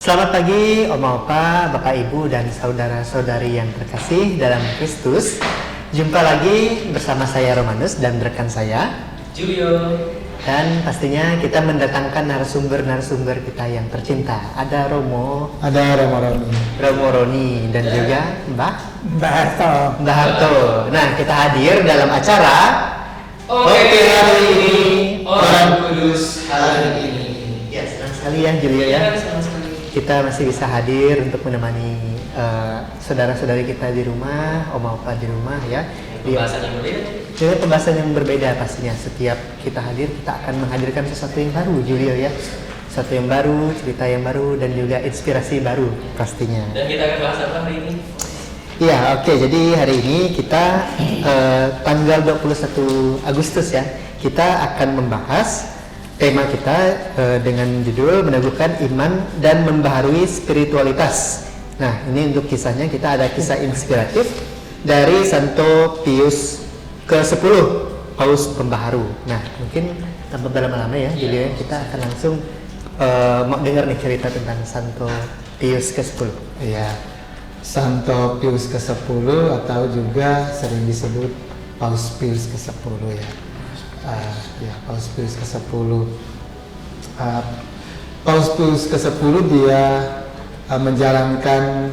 Selamat pagi Oma Opa, Bapak Ibu dan saudara-saudari yang terkasih dalam Kristus. Jumpa lagi bersama saya Romanus dan rekan saya Julio. Dan pastinya kita mendatangkan narasumber-narasumber kita yang tercinta. Ada Romo Roni dan juga Mbah Harto. Nah, kita hadir dalam acara Oke, hari ini Orang Kudus hari ini. Ya, senang sekali ya Julio ya. Senang sekali. Kita masih bisa hadir untuk menemani saudara-saudari kita di rumah, Oma Opa di rumah ya. Pembahasan yang berbeda. Dengan pembahasan yang berbeda pastinya. Setiap kita hadir, kita akan menghadirkan sesuatu yang baru, Julio ya. Sesuatu yang baru, cerita yang baru, dan juga inspirasi baru pastinya. Dan kita akan bahas apa hari ini? Iya, oke. Jadi hari ini kita tanggal 21 Agustus ya, kita akan membahas tema kita dengan judul meneguhkan iman dan membaharui spiritualitas. Nah, ini untuk kisahnya kita ada kisah inspiratif dari Santo Pius ke-10, Paus Pembaharu. Nah, mungkin tanpa berlama-lama ya, Julio, kita akan langsung mau dengar nih cerita tentang Santo Pius ke-10. Iya, Santo Pius ke-10 atau juga sering disebut Paus Pius ke-10 ya. Paus Pius ke-10. Paus Pius ke-10 dia menjalankan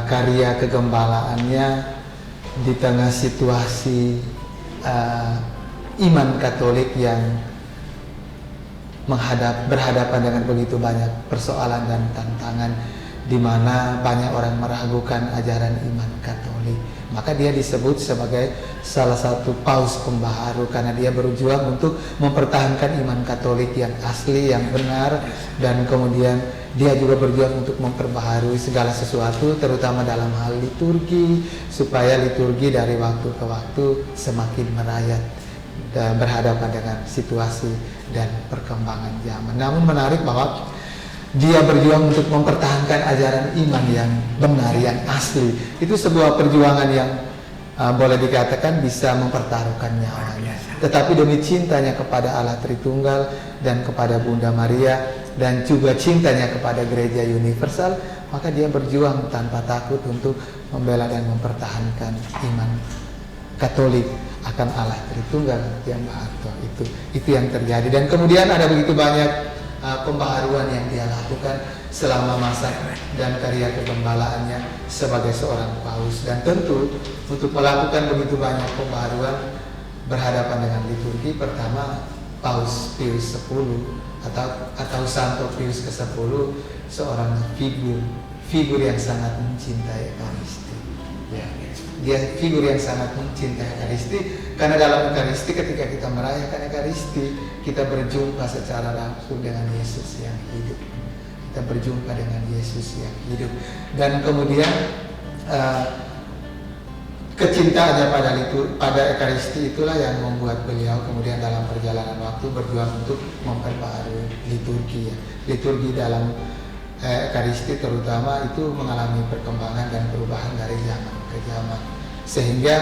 karya kegembalaannya di tengah situasi iman Katolik yang berhadapan dengan begitu banyak persoalan dan tantangan, di mana banyak orang meragukan ajaran iman Katolik. Maka dia disebut sebagai salah satu paus pembaharu karena dia berjuang untuk mempertahankan iman Katolik yang asli, yang benar, dan kemudian dia juga berjuang untuk memperbaharui segala sesuatu, terutama dalam hal liturgi, supaya liturgi dari waktu ke waktu semakin merayat dan berhadapan dengan situasi dan perkembangan zaman. Namun menarik bahwa dia berjuang untuk mempertahankan ajaran iman yang benar, yang asli. Itu sebuah perjuangan yang boleh dikatakan bisa mempertaruhkan nyawanya. Tetapi demi cintanya kepada Allah Tritunggal dan kepada Bunda Maria dan juga cintanya kepada Gereja Universal, maka dia berjuang tanpa takut untuk membela dan mempertahankan iman Katolik akan Allah Tritunggal yang Maha Esa. Itu yang terjadi. Dan kemudian ada begitu banyak pembaharuan yang dia lakukan selama masa dan karya kegembalaannya sebagai seorang paus. Dan tentu untuk melakukan begitu banyak pembaharuan berhadapan dengan liturgi, pertama Paus Pius X atau Santo Pius ke-10 seorang figur yang sangat mencintai Ekaristi. Ya, dia figur yang sangat mencintai Ekaristi karena dalam Ekaristi ketika kita merayakan Ekaristi kita berjumpa secara langsung dengan Yesus yang hidup. Kita berjumpa dengan Yesus yang hidup dan kemudian kecintaannya pada Ekaristi itulah yang membuat beliau kemudian dalam perjalanan waktu berjuang untuk memperbaharui liturgi ya. Liturgi dalam Ekaristi terutama itu mengalami perkembangan dan perubahan dari zaman ke zaman, sehingga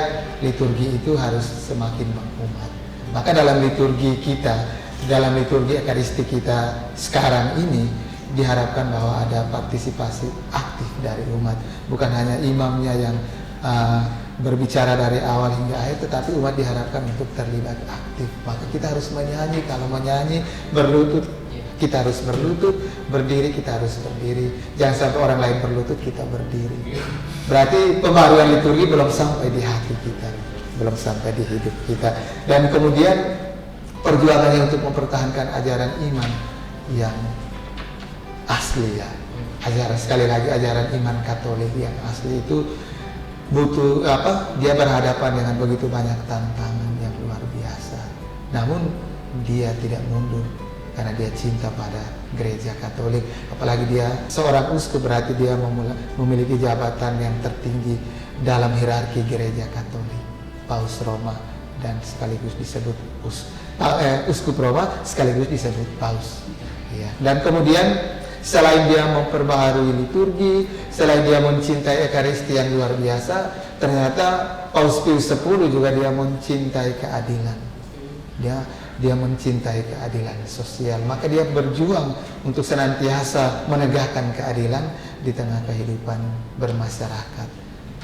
liturgi itu harus semakin mengumat. Maka dalam liturgi Ekaristi kita sekarang ini diharapkan bahwa ada partisipasi aktif dari umat, bukan hanya imamnya yang berbicara dari awal hingga akhir, tetapi umat diharapkan untuk terlibat aktif. Maka kita harus menyanyi, kalau menyanyi berlutut kita harus berlutut, berdiri kita harus berdiri. Jangan sampai orang lain berlutut kita berdiri. Berarti pembaharuan liturgi belum sampai di hati kita, belum sampai di hidup kita. Dan kemudian perjuangannya untuk mempertahankan ajaran iman yang asli ya. Sekali lagi ajaran iman Katolik yang asli itu butuh dia berhadapan dengan begitu banyak tantangan yang luar biasa. Namun dia tidak mundur karena dia cinta pada Gereja Katolik. Apalagi dia seorang uskup, berarti dia memiliki jabatan yang tertinggi dalam hierarki Gereja Katolik, Paus Roma, dan sekaligus disebut uskup Roma sekaligus disebut Paus ya. Dan kemudian selain dia memperbaharui liturgi, selain dia mencintai Ekaristi yang luar biasa, ternyata Paus Pius X juga dia mencintai keadilan. dia mencintai keadilan sosial, maka dia berjuang untuk senantiasa menegakkan keadilan di tengah kehidupan bermasyarakat.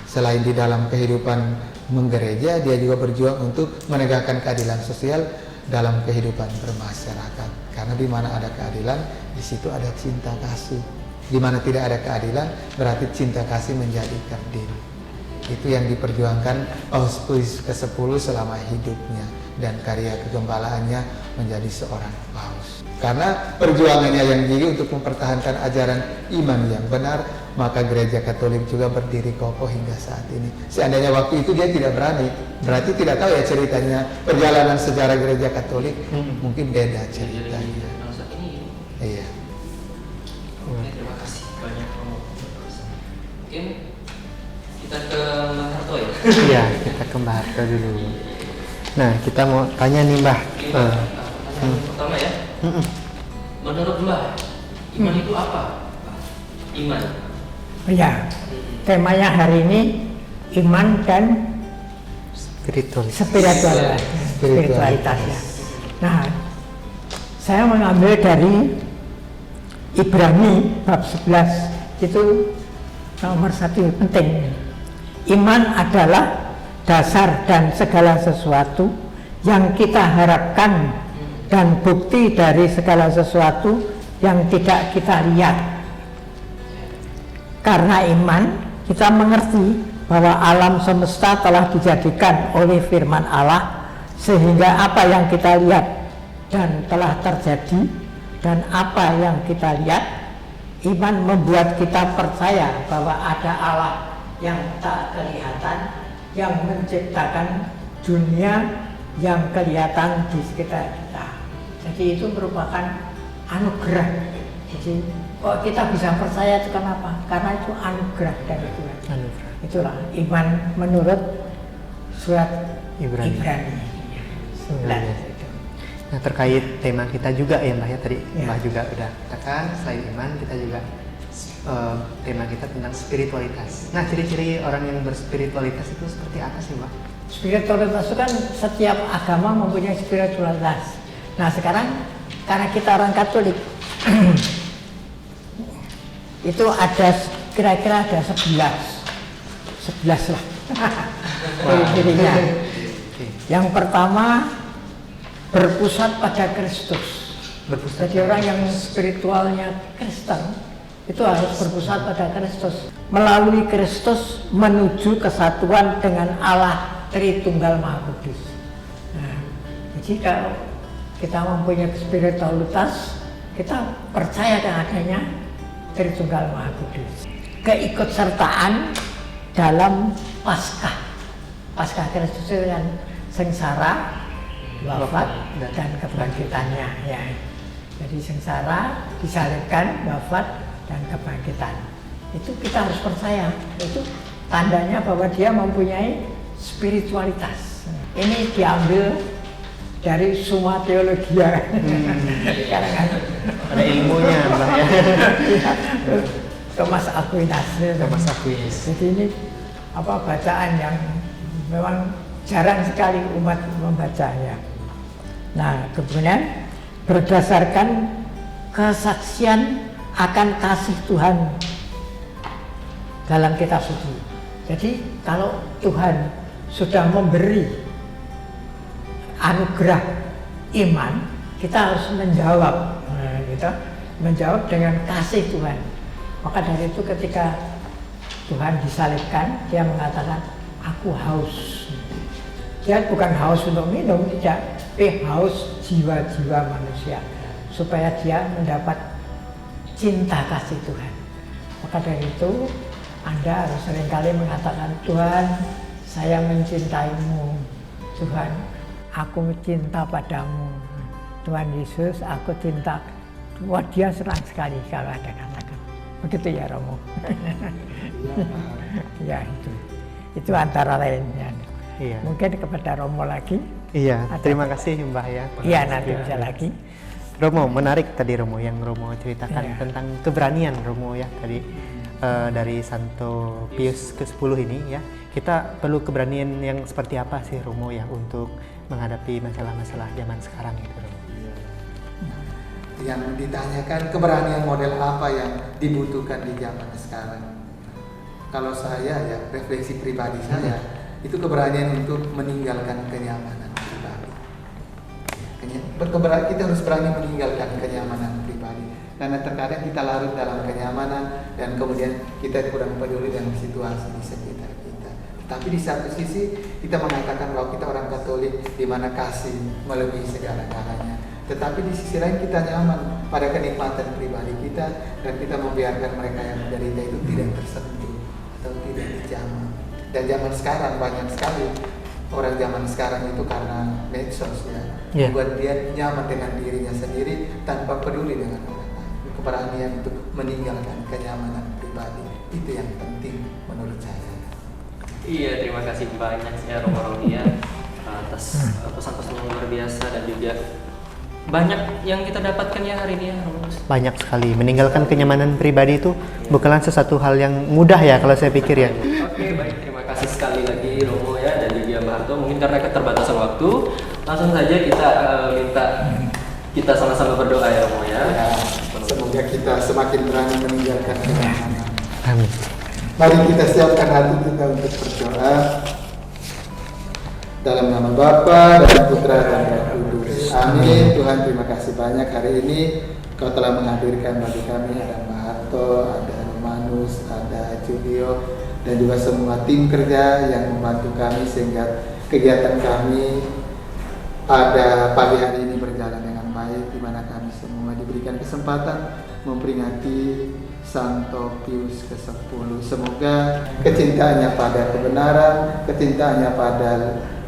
Selain di dalam kehidupan menggereja, dia juga berjuang untuk menegakkan keadilan sosial dalam kehidupan bermasyarakat. Karena di mana ada keadilan, di situ ada cinta kasih. Di mana tidak ada keadilan, berarti cinta kasih menjadi terdiri. Itu yang diperjuangkan Paus Pius ke-10 selama hidupnya, dan karya kegembalaannya menjadi seorang paus. Karena perjuangannya yang tinggi untuk mempertahankan ajaran iman yang benar, maka gereja Katolik juga berdiri kokoh hingga saat ini. Seandainya waktu itu dia tidak berani, berarti tidak tahu ya ceritanya perjalanan sejarah gereja Katolik, mungkin beda ceritanya. Iya. Oke, terima kasih banyak Romo. Mungkin kita ke Mbak Harto ya. Iya, kita ke Mbah Harto dulu. Nah, kita mau tanya nih Mbah. Pertanyaan pertama ya. Menurut Mbah, iman itu apa? Iman. Ya, temanya hari ini iman dan spiritualitas ya. Nah, saya mengambil dari Ibrani bab 11 itu nomor 1 penting. Iman adalah dasar dan segala sesuatu yang kita harapkan dan bukti dari segala sesuatu yang tidak kita lihat. Karena iman, kita mengerti bahwa alam semesta telah dijadikan oleh firman Allah, sehingga apa yang kita lihat dan telah terjadi dan apa yang kita lihat, iman membuat kita percaya bahwa ada Allah yang tak kelihatan, yang menciptakan dunia yang kelihatan di sekitar kita. Jadi itu merupakan anugerah. Jadi kita bisa percaya itu kenapa? Karena itu anugerah dari Tuhan. Anugerah. Itulah iman menurut surat Ibrani. 11 itu. Nah, terkait tema kita juga ya Mbah ya, tadi Ya. Mbah juga udah katakan selain iman kita juga tema kita tentang spiritualitas. Nah, ciri-ciri orang yang berspiritualitas itu seperti apa sih Mbah? Spiritualitas itu kan setiap agama mempunyai spiritualitas. Nah sekarang karena kita orang Katolik itu ada kira-kira ada 11 lah ciri-cirinya. Yang pertama berpusat pada Kristus. Jadi orang yang spiritualnya Kristen itu harus berpusat pada Kristus. Melalui Kristus menuju kesatuan dengan Allah Tritunggal Maha Kudus. Nah, jadi kalau kita mempunyai spiritualitas, kita percaya dengan adanya Tritunggal Maha Kudus. Keikutsertaan dalam Paskah Kristus itu yang sengsara, wafat, dan kebangkitannya. Ya. Jadi sengsara, disalibkan, wafat, dan kebangkitan. Itu kita harus percaya. Itu tandanya bahwa dia mempunyai spiritualitas. Ini diambil dari Summa Theologia. Karangan Ada ilmunya Mbah ya. Thomas Aquinas. Thomas Aquinas. Jadi ini bacaan yang memang jarang sekali umat membacanya. Nah, kemudian berdasarkan kesaksian akan kasih Tuhan dalam kitab suci. Jadi kalau Tuhan sudah memberi anugerah iman, kita harus menjawab. Nah, kita menjawab dengan kasih Tuhan. Maka dari itu ketika Tuhan disalibkan, dia mengatakan, aku haus. Dia bukan haus untuk minum, tidak, tapi haus jiwa-jiwa manusia, supaya dia mendapat cinta kasih Tuhan. Maka dari itu Anda harus seringkali mengatakan, Tuhan, saya mencintaimu. Tuhan, aku cinta padamu. Tuhan Yesus, aku cinta. Wah, dia senang sekali kalau ada katakan. Begitu ya Romo. Ya itu antara lainnya. Iya. Mungkin kepada Romo lagi. Iya, terima kasih Mbah ya. Iya, nanti bisa lagi. Romo, menarik tadi Romo yang Romo ceritakan Iya. tentang keberanian Romo ya tadi dari Santo Pius ke-10 ini ya. Kita perlu keberanian yang seperti apa sih Romo ya untuk menghadapi masalah-masalah zaman sekarang gitu. Yang ditanyakan keberanian model apa yang dibutuhkan di zaman sekarang. Kalau saya ya refleksi pribadi saya itu keberanian untuk meninggalkan kenyamanan pribadi. Kita harus berani meninggalkan kenyamanan pribadi karena terkadang kita larut dalam kenyamanan dan kemudian kita kurang peduli dengan situasi di sekitar kita. Tapi di satu sisi kita mengatakan bahwa kita orang Katolik di mana kasih melebihi segala-galanya. Tetapi di sisi lain kita nyaman pada kenikmatan pribadi kita dan kita membiarkan mereka yang menderita itu tidak tersentuh atau tidak dijamah. Dan zaman sekarang banyak sekali orang zaman sekarang itu karena medsos ya, buat dia nyaman dengan dirinya sendiri tanpa peduli dengan orang lain. Keberanian untuk meninggalkan kenyamanan pribadi itu yang penting menurut saya. Iya, terima kasih banyak ya Romo Ronia atas pesan-pesan yang luar biasa dan juga banyak yang kita dapatkan ya hari ini ya Romo. Banyak sekali. Meninggalkan kenyamanan pribadi itu bukanlah sesuatu hal yang mudah ya kalau saya pikir ya. Oke, baik, terima kasih sekali lagi Romo ya dan juga Mbak Harto. Mungkin karena keterbatasan waktu, langsung saja kita minta kita sama-sama berdoa ya Romo ya. Semoga kita semakin berani meninggalkan kenyamanan. Amin. Mari kita siapkan hati kita untuk berdoa. Dalam nama Bapa dan Putra dan Roh Kudus. Amin. Tuhan, terima kasih banyak hari ini Kau telah menghadirkan bagi kami ada Mbak Harto, ada Romanus, ada Julio, dan juga semua tim kerja yang membantu kami sehingga kegiatan kami pada pagi hari ini berjalan dengan baik, di mana kami semua diberikan kesempatan memperingati Santo Pius ke-10. Semoga kecintaannya pada kebenaran, kecintaannya pada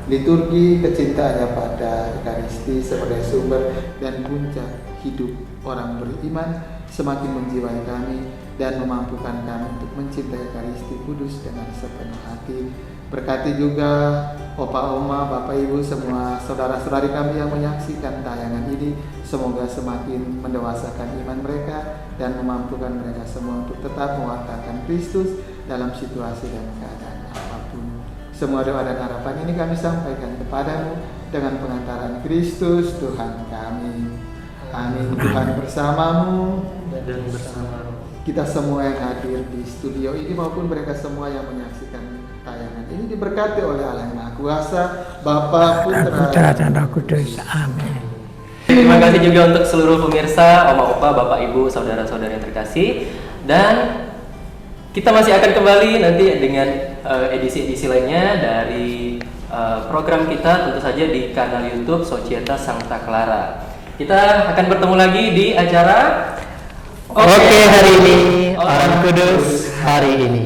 liturgi, kecintaannya pada Ekaristi sebagai sumber dan puncak hidup orang beriman semakin menjiwai kami dan memampukan kami untuk mencintai Ekaristi Kudus dengan sepenuh hati. Berkati juga Opa Oma, Bapak Ibu, semua saudara-saudari kami yang menyaksikan tayangan ini. Semoga semakin mendewasakan iman mereka dan memampukan mereka semua untuk tetap mewartakan Kristus dalam situasi dan keadaan apapun. Semua doa dan harapan ini kami sampaikan kepadamu dengan pengantaran Kristus Tuhan kami. Amin. Tuhan bersamamu Dan bersama kita semua yang hadir di studio ini maupun mereka semua yang menyaksikan tayangan ini diberkati oleh Allah yang Maha Kuasa, Bapa, Putra, dan Roh Kudus. Amin. terima kasih juga untuk seluruh pemirsa, Oma Opa, Bapak Ibu, saudara-saudara yang terkasih. Dan kita masih akan kembali nanti dengan edisi-edisi lainnya dari program kita tentu saja di kanal YouTube Societas Sancta Clara. Kita akan bertemu lagi di acara Oke, hari ini orang kudus hari ini.